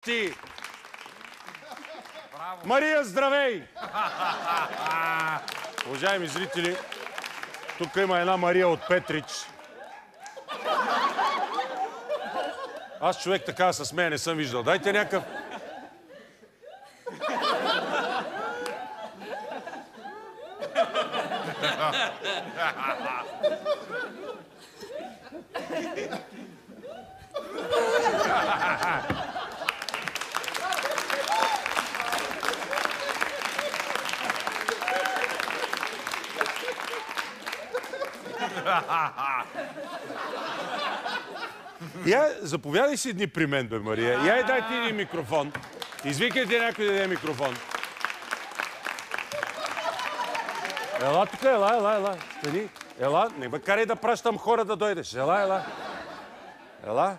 Ти! Мария, здравей! Уважаеми зрители, тук има една Мария от Петрич. Аз човек така с мен не съм виждал. Дайте някакъв... Я, заповядай си дни при мен, бе, Мария. Я и дай ти един микрофон. Извикайте някой да даде микрофон. Ела тук, ела. Стани. Ела, не ме карай да пращам хора да дойдеш. Ела. Ела.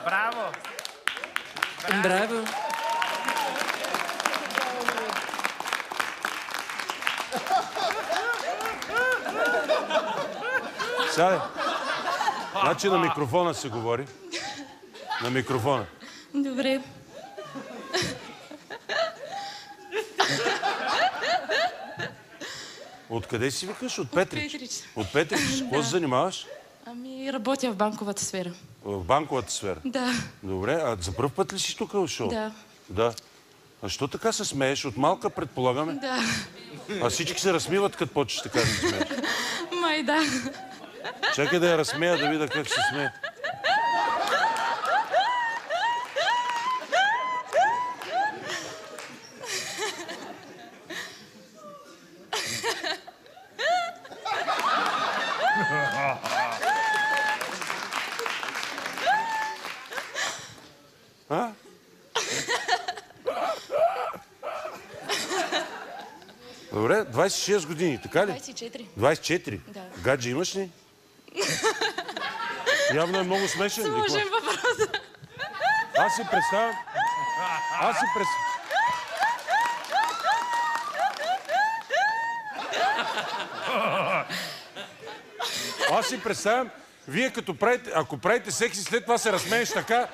Браво! Браво! Сядай. Значи на микрофона се говори. На микрофона. Добре. Откъде си викаш? От Петрич? Петрич. От Петрич? Какво се занимаваш? Ами, работя в банковата сфера. В банковата сфера? Да. Добре, а за пръв път ли си тук ушъл? Да. Да. А що така се смееш? От малка предполагаме? Да. А всички се размиват, като почеш така да се смееш. Май да. Чакай да я разсмея, да видя как се смее. А? Добре, 26 години, така ли? 24. 24? Да. Гадже имаш ли? Явно е много смешен. Сложен въпрос. Аз си представям... Аз си представям, вие като правите, ако правите секси, след това се разсмееш така...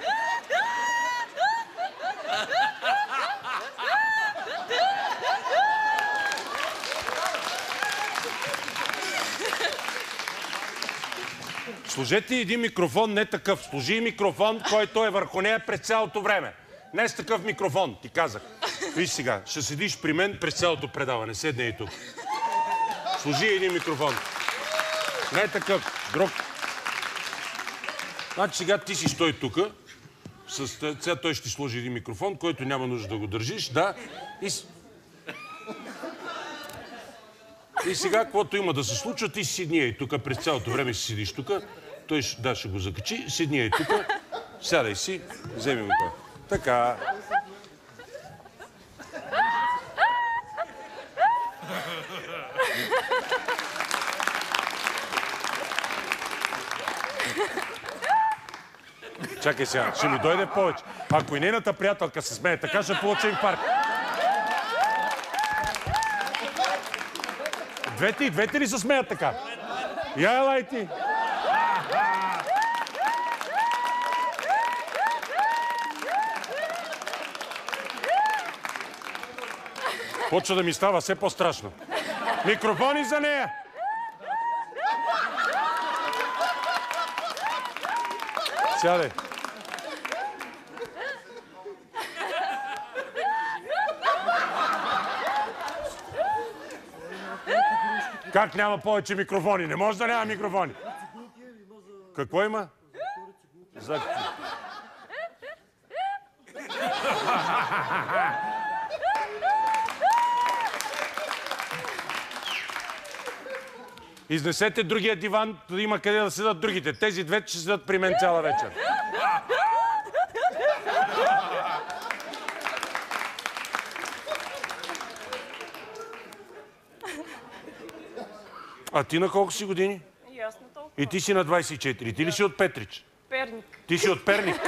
Сложете един микрофон, не такъв. Сложи микрофон, който е върху нея през цялото време. Не с такъв микрофон, ти казах. Виж сега, ще седиш при мен през цялото предаване. Седне и тук. Сложи един микрофон. Не такъв, друг. Значи сега ти си стой тук. Сега той ще ти сложи един микрофон, който няма нужда да го държиш. Да. И сега, каквото има да се случва, ти си седния и тук, през цялото време си седиш тук. Той ще го закачи, седния и тук. Сядай си, вземи го това. Така. Чакай сега, ще ми дойде повече. Ако и нейната приятелка се смее така, ще получи инфаркт. Двете ли се смеят така? Я елай ти. Почва да ми става все по-страшно. Микрофони за нея! Сядай. Как няма повече микрофони? Не може да няма микрофони. Какво има? Изнесете другия диван, да има къде да седат другите. Тези две ще седат при мен цяла вечер. А ти на колко си години? Ясно толкова. И ти си на 24. Ти ли си от Петрич? Перник. Ти си от Перник?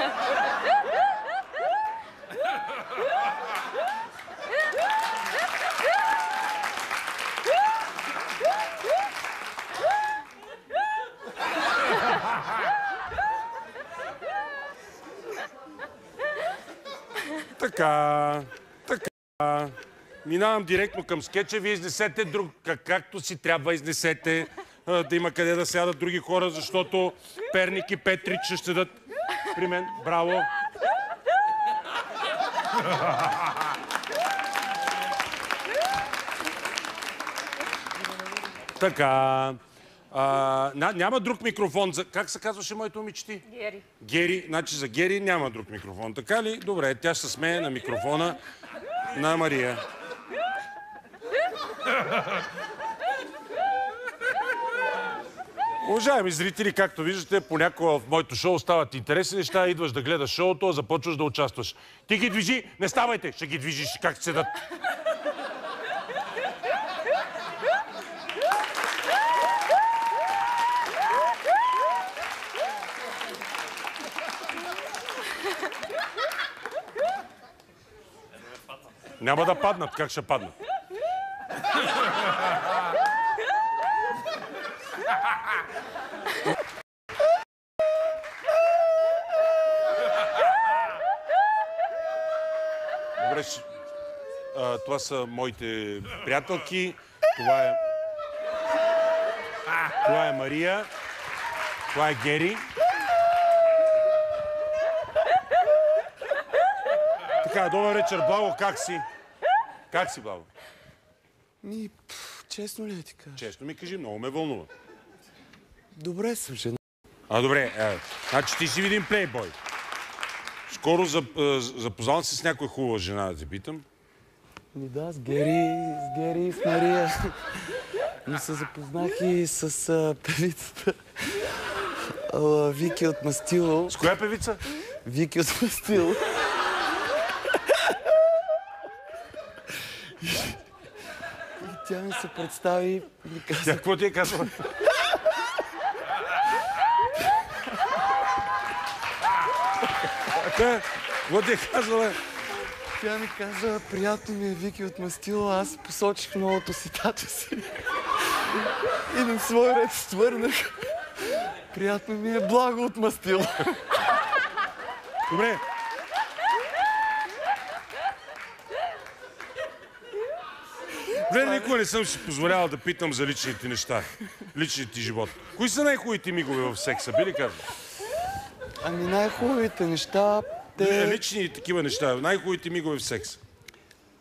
Така. Минавам директно към скетча. Вие изнесете друг, както си трябва изнесете. Да има къде да сядат други хора, защото Перник и Петрич ще седат при мен. Браво! Така. Няма друг микрофон. Как се казваше моето момиче? Гери. Гери. Значи за Гери няма друг микрофон. Така ли? Добре, тя ще се смее на микрофона на Мария. Уважаеми зрители, както виждате, понякога в моето шоу стават интересни неща. Идваш да гледаш шоуто, започваш да участваш. Ти ги движи, не ставайте, ще ги движиш как седат. Няма да паднат, как ще паднат? Добре, това са моите приятелки. Това е Мария. Това е Гери. Така, добър вечер, Благо, как си? Как си, Благо? Честно ли ти кажа? Честно ми кажи, много ме вълнува. Добре съм, жена. Добре, значи ти си видим плейбой. Скоро запознавам се с някоя хубава жена, да те питам. Да, с Гери и с Мария. Но се запознах и с певицата Вики от Мастило. С коя певица? Вики от Мастило. И тя ми се представи и ми каза... Тя какво ти е казала? Какво ти е казала? Тя ми каза, приятно ми е Вики от Мастило, аз посочих новото си тача си. И на свой ред свърнах. Приятно ми е Благо от Мастило. Добре. Добре, никога не съм си позволявал да питам за личните неща. Личният ти живот. Кои са най-хубавите мигове в секса? Би ли казал? Ами най-хубавите неща... Лични такива неща. Най-хубавите мигове в секса.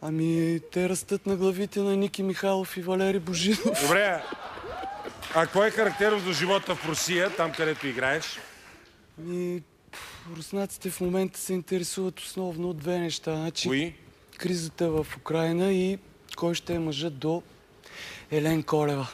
Ами те растат на главите на Ники Михайлов и Валери Божинов. Добре. А кой е характерно за живота в Русия, там където играеш? Ами руснаците в момента се интересуват основно от две неща. Значи, Кои? Кризата в Украйна и кой ще е мъжът до Елен Колева.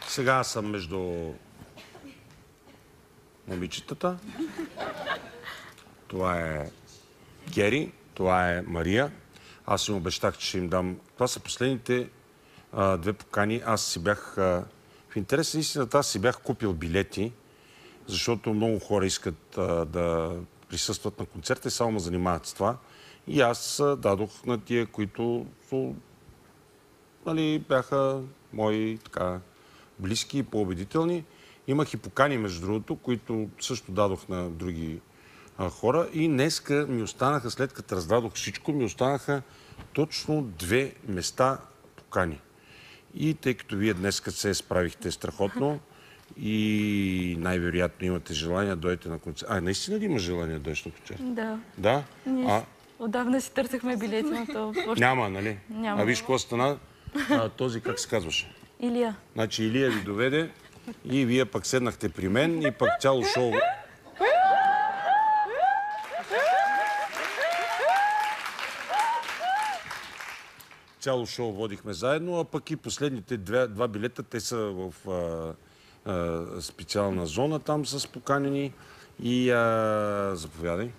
Сега аз съм между момичетата. Това е Гери, това е Мария. Аз им обещах, че ще им дам... Това са последните две покани. Аз си бях... В интерес на истината, аз си бях купил билети, защото много хора искат да присъстват на концерта и само ме занимават с това. И аз дадох на тия, които бяха мои така близки и по-убедителни. Имах и покани, между другото, които също дадох на други хора. И днеска ми останаха, след като раздадох всичко, ми останаха точно 2 места покани. И тъй като вие днеска се справихте страхотно и най-вероятно имате желание да дойдете на концерт. Наистина ли има желание да дойдеш на концерт? Да. Да? Отдавна си търсихме билети, но то още... Няма, нали? Няма. Виж какво стана? Този как се казваше? Илия. Значи Илия ви доведе и вие пък седнахте при мен и пък цяло шоу... Цяло шоу водихме заедно, а пък и последните 2 билета, те са в специална зона там с поканени. И заповядай.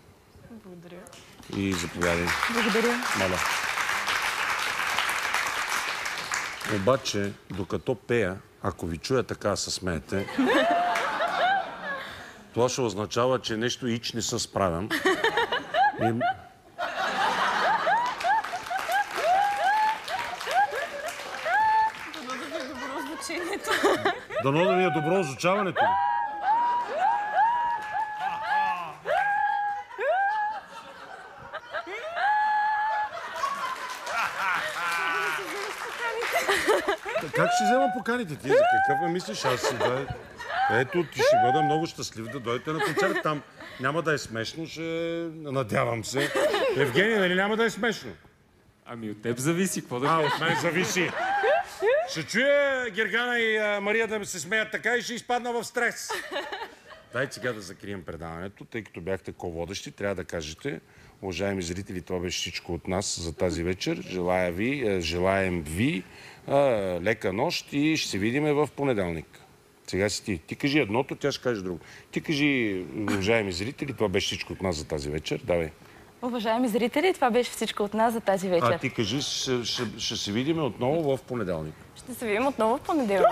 Благодаря. И заповядай. Благодаря. Маля. Обаче, докато пея, ако ви чуя така се смеете, Това ще означава, че нещо ич не се справям. Дано да ми е добро озвучаването. Как ще взема поканите ти? За какъв ме мислиш? Аз си да... Ето, ти ще бъда много щастлив да дойдете на концерт. Там няма да е смешно, ще... Надявам се. Евгения, нали няма да е смешно? Ами от теб зависи, какво да кажеш? От мен зависи. Ще чуя Гергана и Мария да се смеят така и ще изпадна в стрес. Дай сега да закрием предаването, тъй като бяхте ко-водещи, трябва да кажете, уважаеми зрители, това беше всичко от нас за тази вечер. Желаем ви лека нощ и ще се видим в понеделник. Сега си ти. Ти кажи едното, тя ще каже друго. Ти кажи, уважаеми зрители, това беше всичко от нас за тази вечер. Давай. Уважаеми зрители, това беше всичко от нас за тази вечер. А ти кажи, ще се видим отново в понеделник. Ще се видим отново в понеделник.